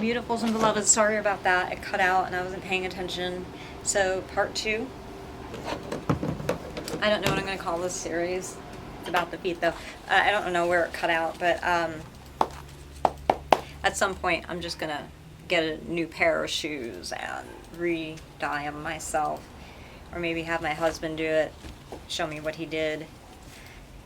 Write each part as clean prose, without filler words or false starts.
beautifuls and beloveds. Sorry about that. It cut out and I wasn't paying attention. So part 2. I don't know what I'm going to call this series. It's about the feet though. I don't know where it cut out, but at some point I'm just going to get a new pair of shoes and re-dye them myself. Or maybe have my husband do it, show me what he did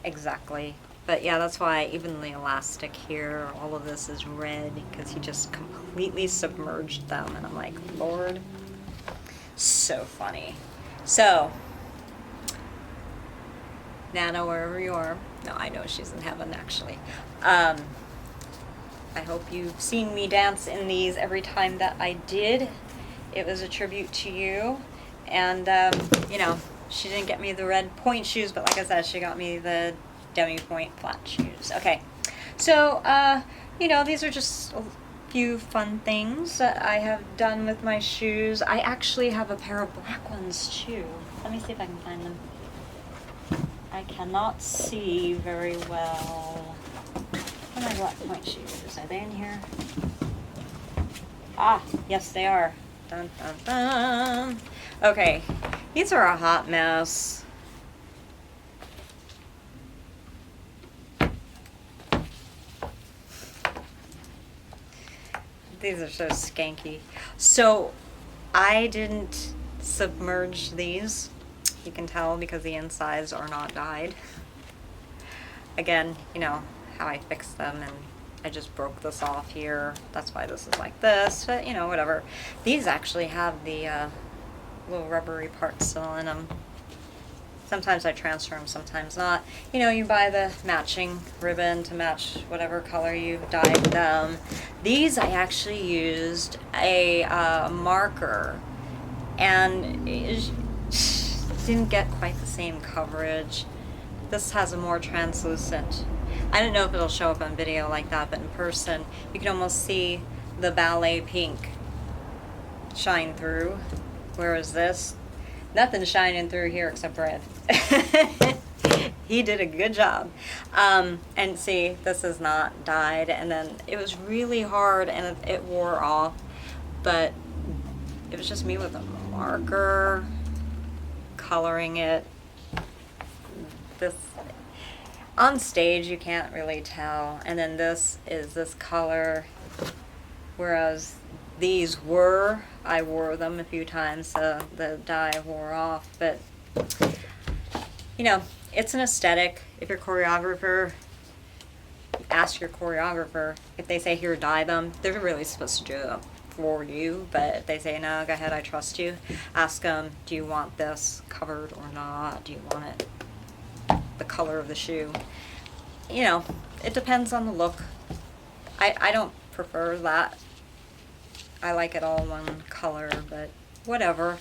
exactly. But yeah, that's why even the elastic here, all of this is red, because he just completely submerged them. And I'm like, Lord, so funny. So, Nana, wherever you are, no, I know she's in heaven actually. I hope you've seen me dance in these every time that I did. It was a tribute to you. And, you know, she didn't get me the red point shoes, but like I said, she got me the demi-point flat shoes. Okay, so, you know, these are just a few fun things that I have done with my shoes. I actually have a pair of black ones, too. Let me see if I can find them. I cannot see very well. What are my black point shoes? Are they in here? Ah, yes, they are. Dun, dun, dun. Okay, these are a hot mess. These are so skanky. So I didn't submerge these. You can tell because the insides are not dyed. Again, you know how I fixed them, and I just broke this off here. That's why this is like this, but you know, whatever. These actually have the little rubbery parts still in them. Sometimes I transfer them, sometimes not. You know, you buy the matching ribbon to match whatever color you've dyed them. These I actually used a marker, and it didn't get quite the same coverage. This has a more translucent. I don't know if it'll show up on video like that, but in person, you can almost see the ballet pink shine through. Whereas this, nothing's shining through here except red. He did a good job. And see, this is not dyed, and then it was really hard and it wore off, but it was just me with a marker coloring it. This on stage you can't really tell, and then this is this color, whereas these were, I wore them a few times, so the dye wore off, but you know, it's an aesthetic. If your choreographer, ask your choreographer, if they say here, dye them, they're really supposed to do it for you, but if they say no, go ahead, I trust you, ask them, do you want this covered or not? Do you want it the color of the shoe? You know, it depends on the look. I don't prefer that. I like it all one color, but whatever.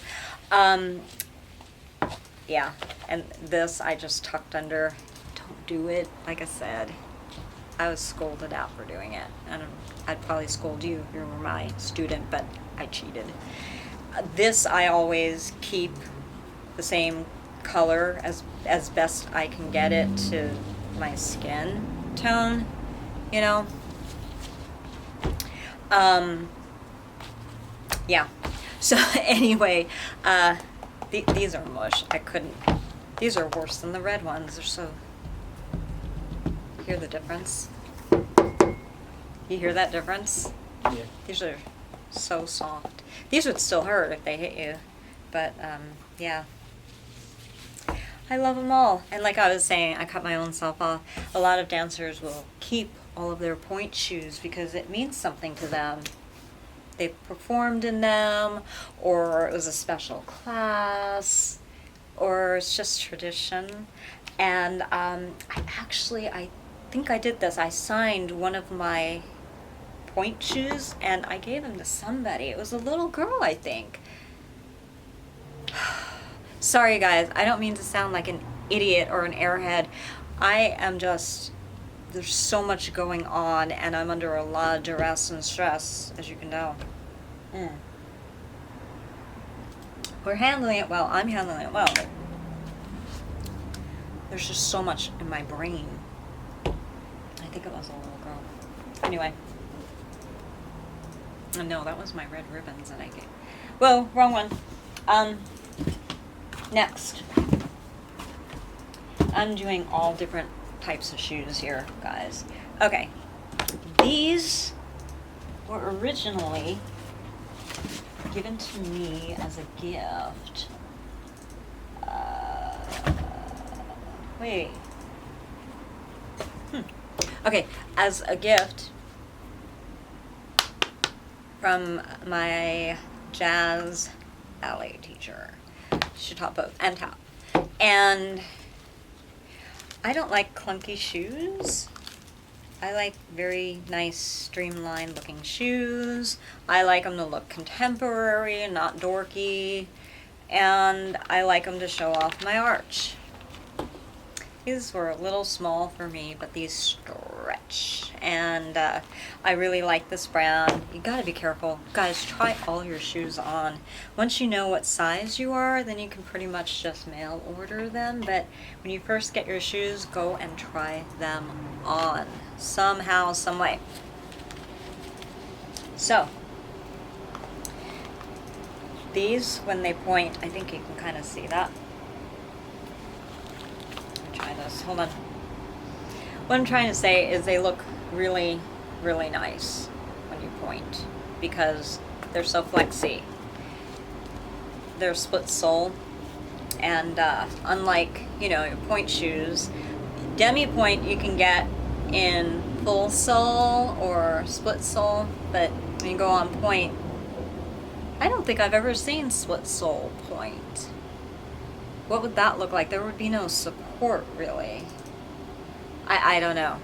Yeah, and this I just tucked under. Don't do it, like I said. I was scolded out for doing it. And I'd probably scold you if you were my student, but I cheated. This I always keep the same color as best I can get it to my skin tone, you know. Yeah, so anyway, these are mush. I couldn't, these are worse than the red ones. They're so, hear the difference? You hear that difference? Yeah. These are so soft. These would still hurt if they hit you, but yeah. I love them all. And like I was saying, I cut my own self off. A lot of dancers will keep all of their point shoes because it means something to them. They performed in them, or it was a special class, or it's just tradition. And I think I did this. I signed one of my point shoes and I gave them to somebody. It was a little girl, I think. Sorry guys, I don't mean to sound like an idiot or an airhead. I am just, there's so much going on and I'm under a lot of duress and stress, as you can tell. We're handling it well, I'm handling it well. There's just so much in my brain. I think it was a little girl. Anyway. No, that was my red ribbons that I gave. Whoa, wrong one. Next. I'm doing all different types of shoes here, guys. Okay. These were originally given to me as a gift. Wait. Okay, as a gift from my jazz ballet teacher. Should top both and top. And I don't like clunky shoes. I like very nice streamlined looking shoes. I like them to look contemporary and not dorky. And I like them to show off my arch. These were a little small for me, but these stretch. And I really like this brand. You gotta be careful. Guys, try all your shoes on. Once you know what size you are, then you can pretty much just mail order them. But when you first get your shoes, go and try them on. Somehow, some way. So, these, when they point, I think you can kind of see that. Try this. Hold on. What I'm trying to say is they look really, really nice when you point because they're so flexy. They're split sole, and unlike, you know, your point shoes, demi point you can get in full sole or split sole, but when you go on point, I don't think I've ever seen split sole point. What would that look like? There would be no support, really. I don't know.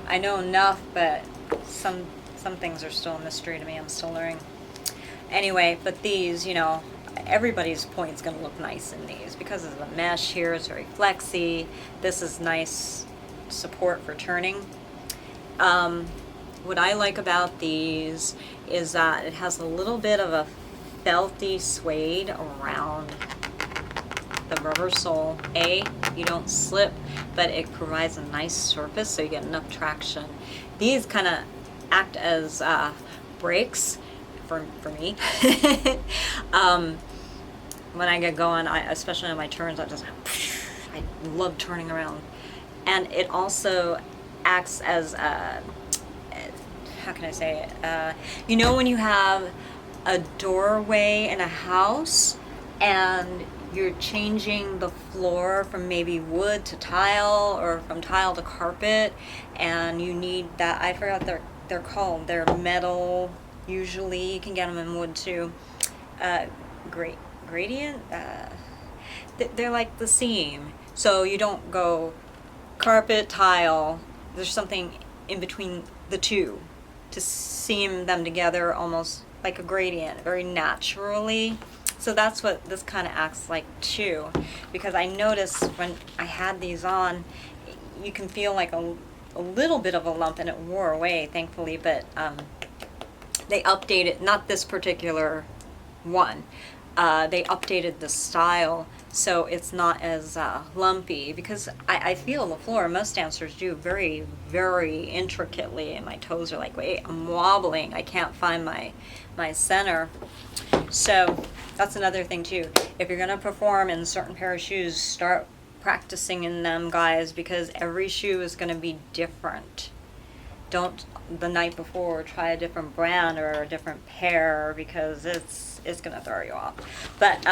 I know enough, but some things are still a mystery to me. I'm still learning. Anyway, but these, you know, everybody's point's going to look nice in these because of the mesh here. It's very flexy. This is nice support for turning. What I like about these is that it has a little bit of a felty suede around the rubber sole. You don't slip, but it provides a nice surface so you get enough traction. These kind of act as brakes for me. When I get going, especially on my turns, I love turning around. And it also acts as how can I say it? You know when you have a doorway in a house and you're changing the floor from maybe wood to tile or from tile to carpet, and you need that, I forgot they're called. They're metal, usually. You can get them in wood too. Gradient? They're like the seam. So you don't go carpet, tile. There's something in between the two to seam them together almost like a gradient, very naturally. So that's what this kind of acts like too, because I noticed when I had these on, you can feel like a little bit of a lump, and it wore away, thankfully, but they updated, not this particular one, they updated the style so it's not as lumpy, because I feel the floor, most dancers do very, very intricately, and my toes are like, wait, I'm wobbling, I can't find my center. So that's another thing too. If you're gonna perform in a certain pair of shoes, start practicing in them, guys, because every shoe is gonna be different. Don't the night before try a different brand or a different pair, because it's gonna throw you off. But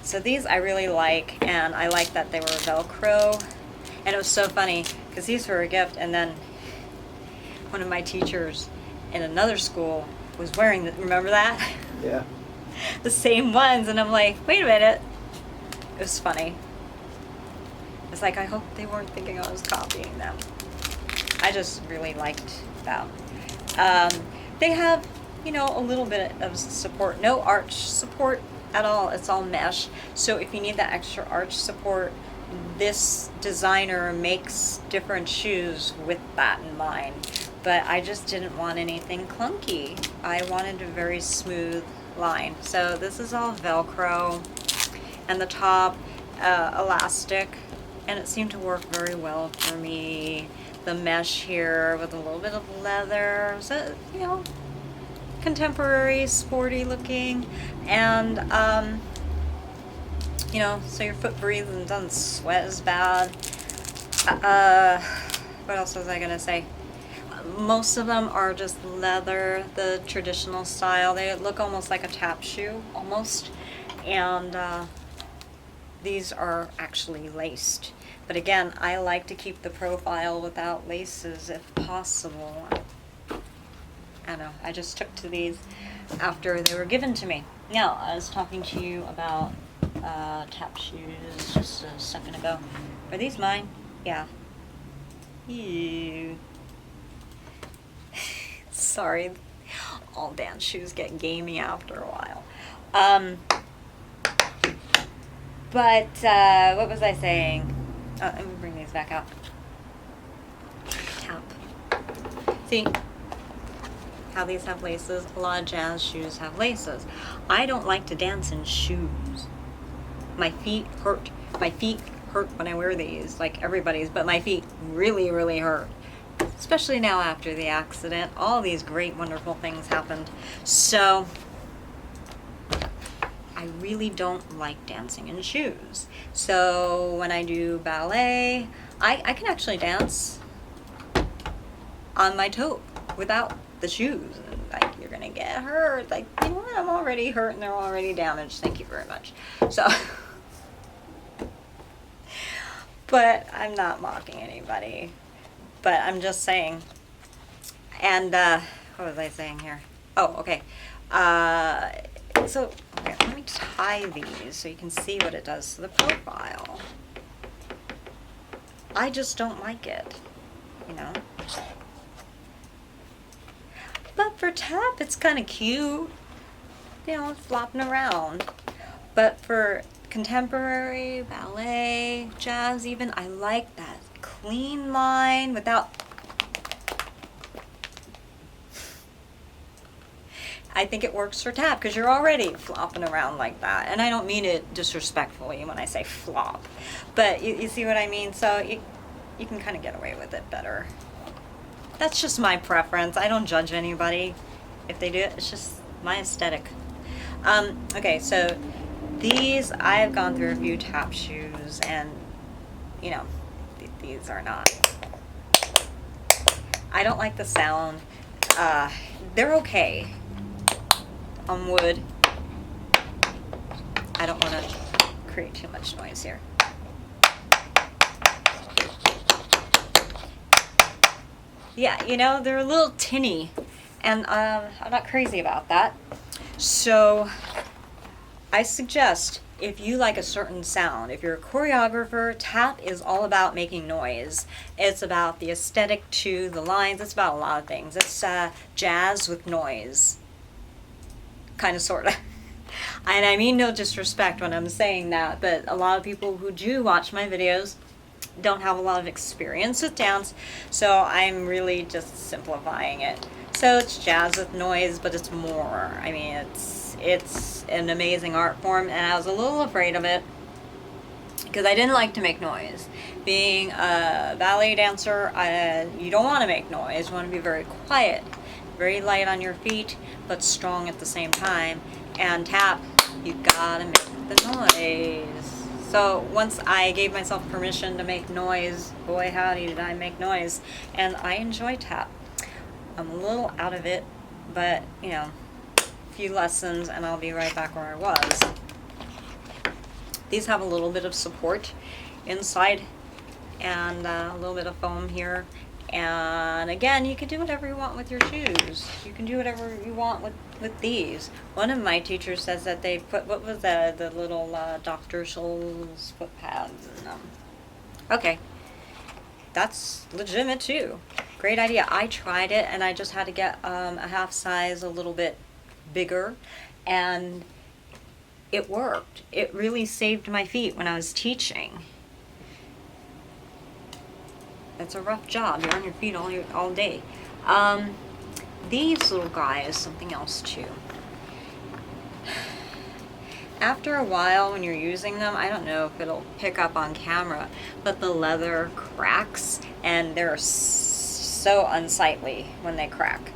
so these I really like, and I like that they were Velcro. And it was so funny because these were a gift, and then one of my teachers in another school was wearing the, remember that? Yeah. The same ones, and I'm like, wait a minute. It was funny. It's like, I hope they weren't thinking I was copying them. I just really liked them. They have, you know, a little bit of support. No arch support at all. It's all mesh. So if you need that extra arch support, this designer makes different shoes with that in mind. But I just didn't want anything clunky. I wanted a very smooth line. So this is all Velcro, and the top elastic and it seemed to work very well for me. The mesh here with a little bit of leather, so, you know, contemporary, sporty looking, and you know, so your foot breathes and doesn't sweat as bad. What else was I gonna say? Most of them are just leather, the traditional style. They look almost like a tap shoe, almost. And these are actually laced. But again, I like to keep the profile without laces if possible. I don't know, I just took to these after they were given to me. Now, I was talking to you about tap shoes just a second ago. Are these mine? Yeah. Ew. Sorry, all dance shoes get gamey after a while. But what was I saying? Let me bring these back out. Tap. See how these have laces? A lot of jazz shoes have laces. I don't like to dance in shoes. My feet hurt. My feet hurt when I wear these, like everybody's, but my feet really, really hurt. Especially now after the accident. All these great, wonderful things happened. So, I really don't like dancing in shoes. So, when I do ballet, I can actually dance on my toe without the shoes. Like, you're gonna get hurt. Like, you know what? I'm already hurt and they're already damaged. Thank you very much. So, but I'm not mocking anybody. But I'm just saying, and what was I saying here? Oh, okay. So, okay, let me tie these so you can see what it does to the profile. I just don't like it, you know. But for tap, it's kind of cute, you know, flopping around. But for contemporary, ballet, jazz even, I like that clean line without, I think it works for tap because you're already flopping around like that. And I don't mean it disrespectfully when I say flop, but you see what I mean? So you can kind of get away with it better. That's just my preference. I don't judge anybody if they do it. It's just my aesthetic. Okay, so these, I've gone through a few tap shoes and, you know, these are not. I don't like the sound. They're okay on wood. I don't want to create too much noise here. Yeah, you know, they're a little tinny, and I'm not crazy about that. So I suggest, if you like a certain sound, if you're a choreographer, tap is all about making noise. It's about the aesthetic to the lines. It's about a lot of things. It's jazz with noise. Kind of, sort of. And I mean no disrespect when I'm saying that, but a lot of people who do watch my videos don't have a lot of experience with dance, so I'm really just simplifying it. So it's jazz with noise, but it's more. I mean, it's an amazing art form, and I was a little afraid of it because I didn't like to make noise. Being a ballet dancer, you don't want to make noise. You want to be very quiet, very light on your feet, but strong at the same time. And tap, you gotta make the noise. So once I gave myself permission to make noise, boy howdy did I make noise. And I enjoy tap. I'm a little out of it, but you know, a few lessons and I'll be right back where I was. These have a little bit of support inside and a little bit of foam here. And again, you can do whatever you want with your shoes. You can do whatever you want with these. One of my teachers says that they put, what was the little Dr. Scholl's foot pads in them. Okay, that's legitimate too. Great idea. I tried it and I just had to get a half size a little bit bigger, and it worked. It really saved my feet when I was teaching. It's a rough job. You're on your feet all day. These little guys, something else too. after a while when you're using them, I don't know if it'll pick up on camera, but the leather cracks and they're so unsightly when they crack.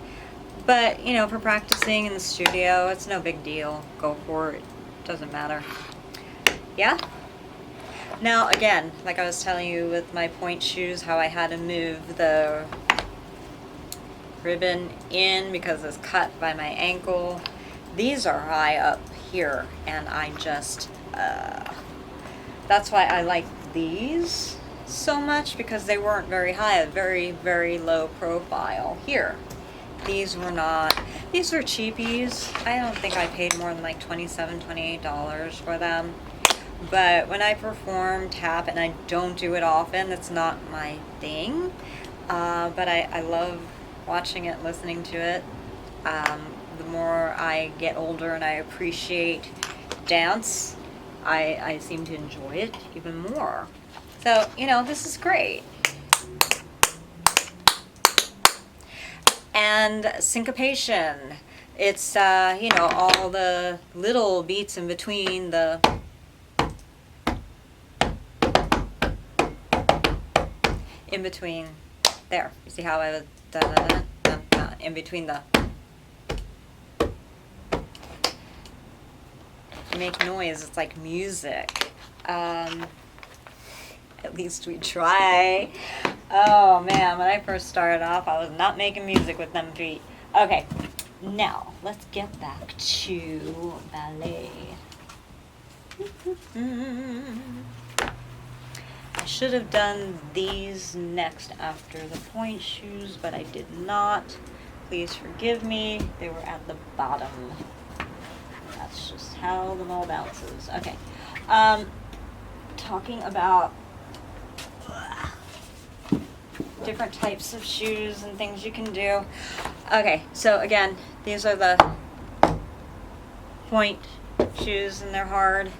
But, you know, for practicing in the studio, it's no big deal. Go for it. Doesn't matter. Yeah? Now, again, like I was telling you with my point shoes, how I had to move the ribbon in because it's cut by my ankle. These are high up here, and I just, that's why I like these so much, because they weren't very high, very, very low profile. Here, these were not, these were cheapies. I don't think I paid more than like $27, $28 for them. But when I perform tap, and I don't do it often, it's not my thing, but I love watching it, listening to it. The more I get older and I appreciate dance, I seem to enjoy it even more. So, you know, this is great. And syncopation. It's, you know, all the little beats in between the there. You see how I was in between the, you make noise, it's like music. At least we try. Oh man, when I first started off, I was not making music with them feet. Okay, now let's get back to ballet. I should have done these next after the point shoes, but I did not. Please forgive me. They were at the bottom. That's just how the ball bounces. Okay. Talking about different types of shoes and things you can do. Okay, so again, these are the point shoes and they're hard.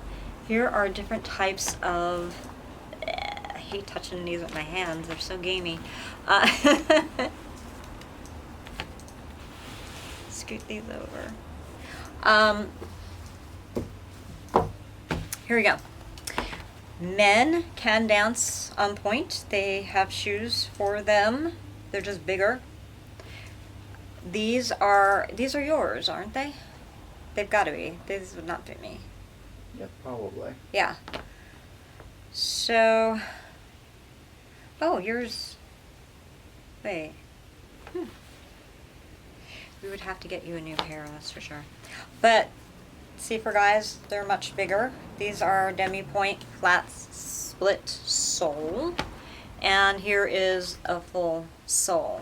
Here are different types of, I hate touching these with my hands, they're so gamey. Scoot these over. Here we go. Men can dance on point. They have shoes for them. They're just bigger. These are yours, aren't they? They've got to be. These would not fit me. Yep, probably. Yeah. So, oh, yours. Wait. We would have to get you a new pair, that's for sure. But see, for guys, they're much bigger. These are demi-point flat split sole, and here is a full sole.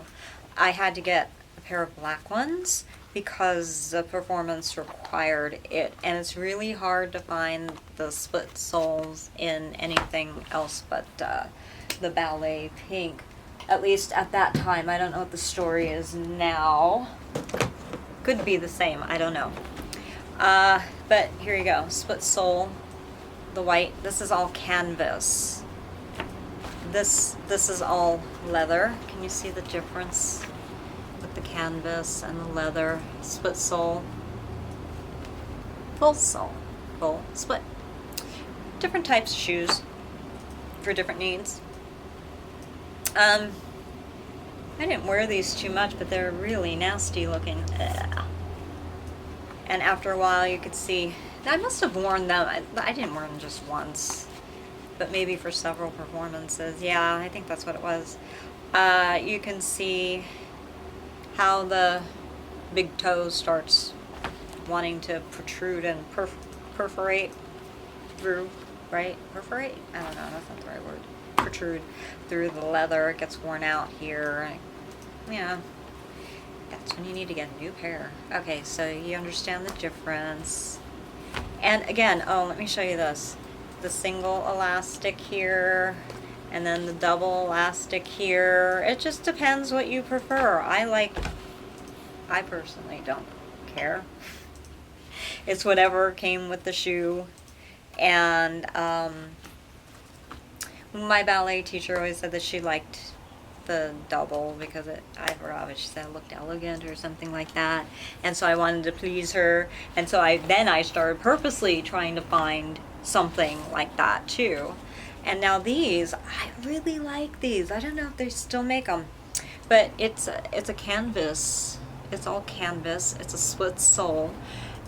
I had to get a pair of black ones because the performance required it, and it's really hard to find the split soles in anything else but the ballet pink, at least at that time. I don't know what the story is now. Could be the same, I don't know. But here you go, split sole, the white. This is all canvas. This is all leather. Can you see the difference with the canvas and the leather? Split sole, full sole, full split. Different types of shoes for different needs. I didn't wear these too much, but they're really nasty looking. Ugh. And after a while you could see, I must have worn them, I didn't wear them just once, but maybe for several performances. Yeah, I think that's what it was. You can see how the big toe starts wanting to protrude and perforate through, right? Perforate? I don't know, that's not the right word. Protrude through the leather. It gets worn out here. Yeah. That's when you need to get a new pair. Okay, so you understand the difference. And again, oh, let me show you this. The single elastic here, and then the double elastic here. It just depends what you prefer. I personally don't care. It's whatever came with the shoe. And my ballet teacher always said that she liked the double because I forgot what she said, it looked elegant or something like that. And so I wanted to please her. And so I started purposely trying to find something like that too. And now these, I really like these. I don't know if they still make them, but it's a canvas. It's all canvas. It's a split sole.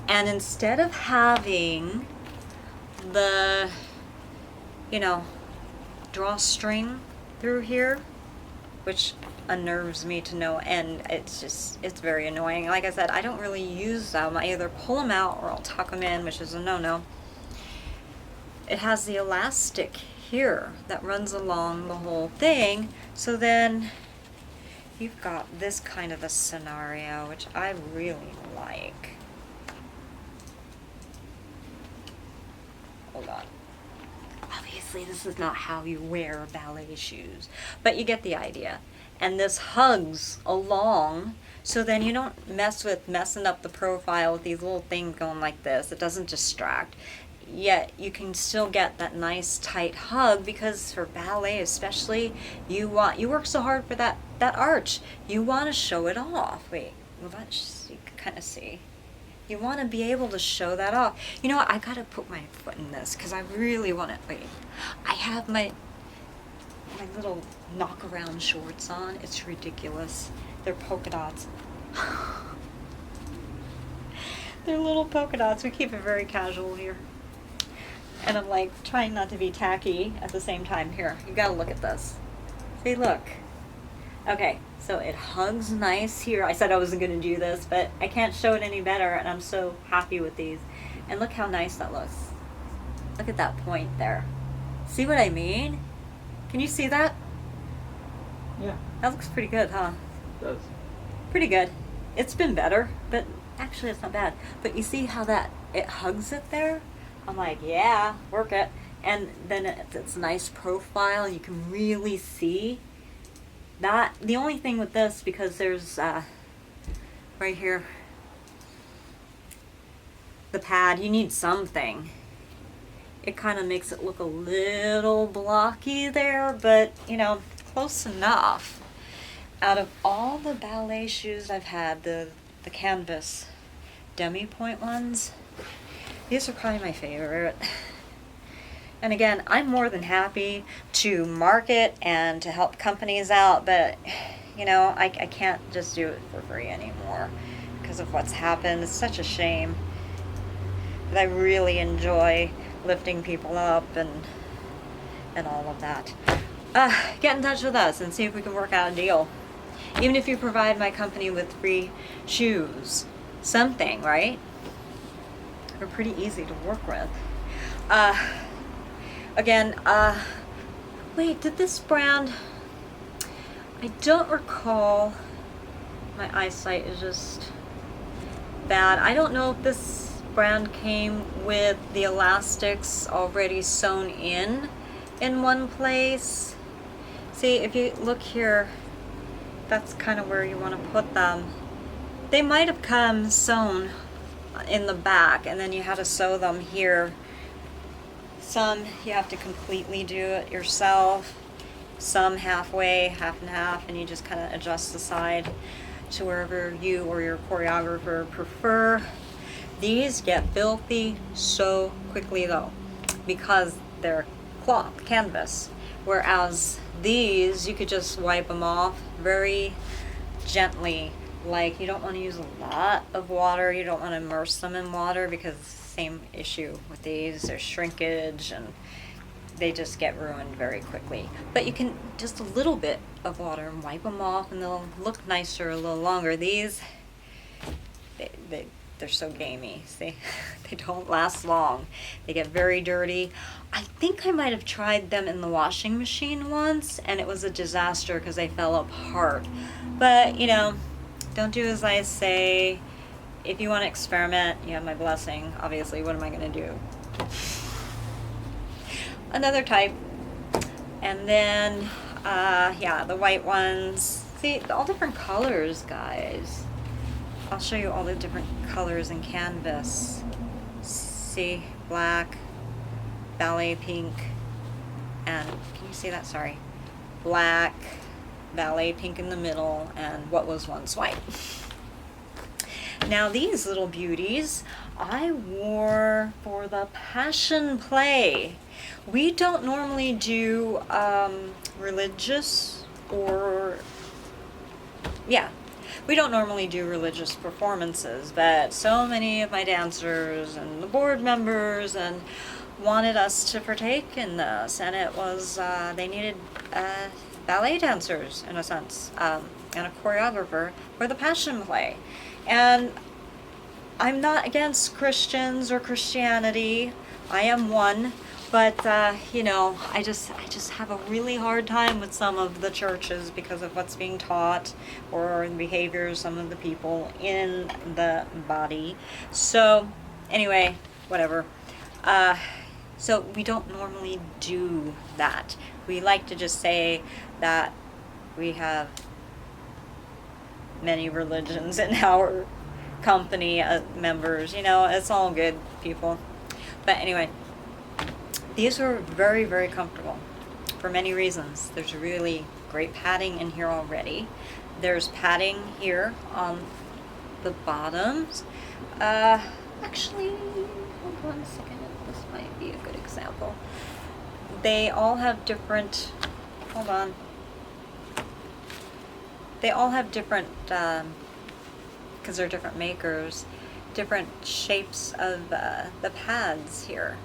And instead of having the, you know, drawstring through here, which unnerves me to no end. It's very annoying. Like I said, I don't really use them. I either pull them out or I'll tuck them in, which is a no-no. It has the elastic here that runs along the whole thing. So then you've got this kind of a scenario, which I really like. Hold on. Obviously, this is not how you wear ballet shoes, but you get the idea. And this hugs along, so then you don't messing up the profile with these little things going like this. It doesn't distract. Yet you can still get that nice tight hug, because for ballet especially, you work so hard for that arch. You want to show it off. Wait, move on. You can kind of see. You want to be able to show that off. You know what? I gotta put my foot in this because I really want to. Wait, I have my little knock-around shorts on. It's ridiculous. They're polka dots. They're little polka dots. We keep it very casual here. And I'm like trying not to be tacky at the same time. Here, you gotta look at this. See, look. Okay, so it hugs nice here. I said I wasn't gonna do this, but I can't show it any better, and I'm so happy with these. And look how nice that looks. Look at that point there. See what I mean? Can you see that? Yeah. That looks pretty good, huh? It does. Pretty good. It's been better, but actually it's not bad. But you see how it hugs it there? I'm like, yeah, work it. And then it's a nice profile. You can really see that. The only thing with this, because there's right here, the pad, you need something. It kind of makes it look a little blocky there, but you know, close enough. Out of all the ballet shoes I've had, the canvas demi-point ones, these are probably my favorite. And again, I'm more than happy to market and to help companies out, but you know, I can't just do it for free anymore because of what's happened. It's such a shame. But I really enjoy lifting people up and all of that. Get in touch with us and see if we can work out a deal. Even if you provide my company with free shoes, something, right? They're pretty easy to work with. Again, wait, did this brand, I don't recall, my eyesight is just bad. I don't know if this brand came with the elastics already sewn in one place. See, if you look here, that's kind of where you want to put them. They might have come sewn in the back, and then you had to sew them here. Some you have to completely do it yourself, some halfway, half and half, and you just kind of adjust the side to wherever you or your choreographer prefer. These get filthy so quickly though, because they're cloth, canvas, whereas these you could just wipe them off very gently. Like, you don't want to use a lot of water, you don't want to immerse them in water, because same issue with these, there's shrinkage and they just get ruined very quickly. But you can just a little bit of water and wipe them off and they'll look nicer a little longer. These, they're so gamey, see? They don't last long. They get very dirty. I think I might have tried them in the washing machine once and it was a disaster because they fell apart. But, you know, don't do as I say. If you want to experiment, you have my blessing. Obviously, what am I going to do? Another type. And then, yeah, the white ones. See, all different colors, guys. I'll show you all the different colors in canvas. See, black, ballet pink, and can you see that? Sorry. Black, ballet pink in the middle, and what was once white. Now these little beauties I wore for the Passion Play. We don't normally do religious or, yeah, we don't normally do religious performances, but so many of my dancers and the board members and wanted us to partake in this, and it was, they needed ballet dancers, in a sense, and a choreographer for the Passion Play. And I'm not against Christians or Christianity. I am one, but you know, I just have a really hard time with some of the churches because of what's being taught or the behavior of some of the people in the body. So anyway, whatever. So we don't normally do that. We like to just say that we have many religions in our company members. You know, it's all good, people. But anyway, these were very, very comfortable for many reasons. There's really great padding in here already. There's padding here on the bottoms. Actually, hold on a second. This might be a good example. They all have different, hold on. They all have different, because they're different makers, different shapes of the pads here.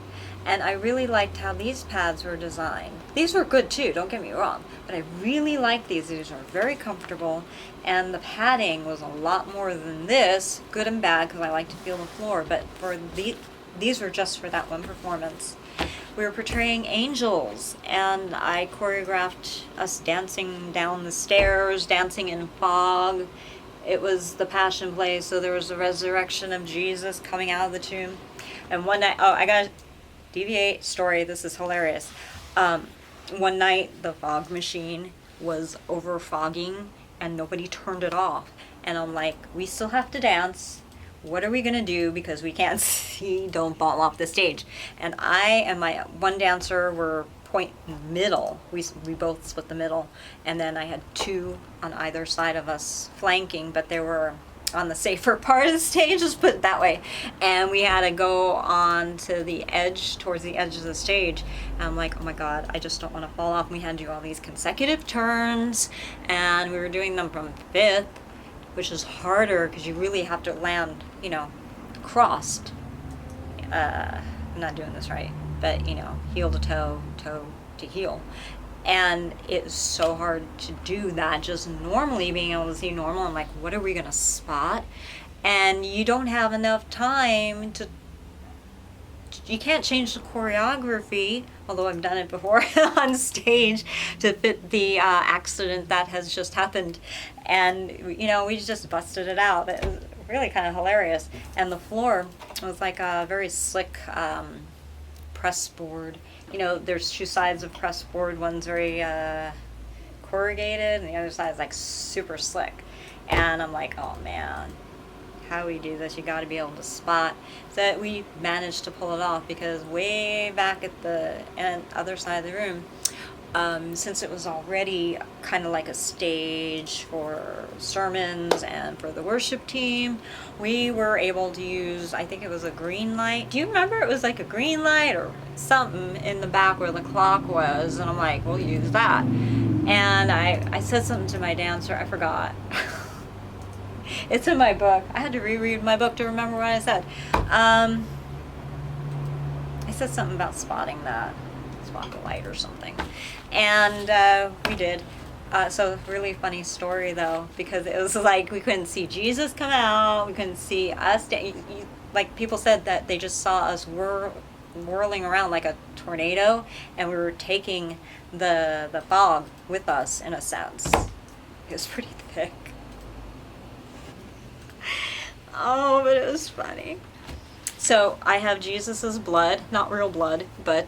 And I really liked how these pads were designed. These were good too, don't get me wrong, but I really liked these. These are very comfortable, and the padding was a lot more than this, good and bad, because I like to feel the floor, but for these were just for that one performance. We were portraying angels, and I choreographed us dancing down the stairs, dancing in fog. It was the Passion Play, so there was the resurrection of Jesus coming out of the tomb. And one night, oh, I gotta deviate story, this is hilarious. One night, the fog machine was over fogging, and nobody turned it off. And I'm like, we still have to dance. What are we gonna do, because we can't see, don't fall off the stage. And I and my one dancer were point middle. We both split the middle, and then I had two on either side of us flanking, but they were on the safer part of the stage, just put it that way. And we had to go on to the edge, towards the edge of the stage. And I'm like, oh my God, I just don't want to fall off. And we had to do all these consecutive turns, and we were doing them from fifth, which is harder because you really have to land, you know, crossed. I'm not doing this right, but you know, heel to toe, toe to heel. And it's so hard to do that, just normally being able to see normal. I'm like, what are we gonna spot? And you don't have enough time to, you can't change the choreography, although I've done it before on stage, to fit the accident that has just happened. And you know, we just busted it out. It was really kind of hilarious. And the floor was like a very slick press board. You know, there's two sides of press board. One's very corrugated, and the other side is like super slick. And I'm like, oh man, how we do this? You got to be able to spot. So we managed to pull it off, because way back at the other side of the room, since it was already kind of like a stage for sermons and for the worship team, we were able to use, I think it was a green light. Do you remember? It was like a green light or something in the back where the clock was, and I'm like, we'll use that. And I said something to my dancer, I forgot. It's in my book. I had to reread my book to remember what I said. I said something about spotting that. Spot the light or something. And we did. So really funny story though, because it was like we couldn't see Jesus come out, we couldn't see us. Like people said that they just saw us whirling around like a tornado, and we were taking the fog with us in a sense. It was pretty thick. Oh, but it was funny. So I have Jesus's blood, not real blood, but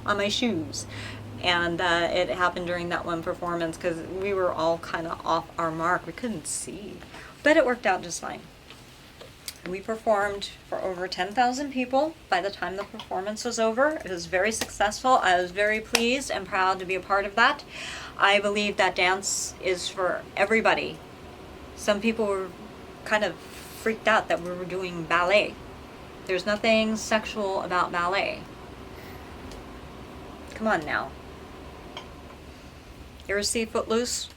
on my shoes. And it happened during that one performance because we were all kind of off our mark. We couldn't see. But it worked out just fine. We performed for over 10,000 people by the time the performance was over. It was very successful. I was very pleased and proud to be a part of that. I believe that dance is for everybody. Some people were kind of freaked out that we were doing ballet. There's nothing sexual about ballet. Come on now. You ever see Footloose?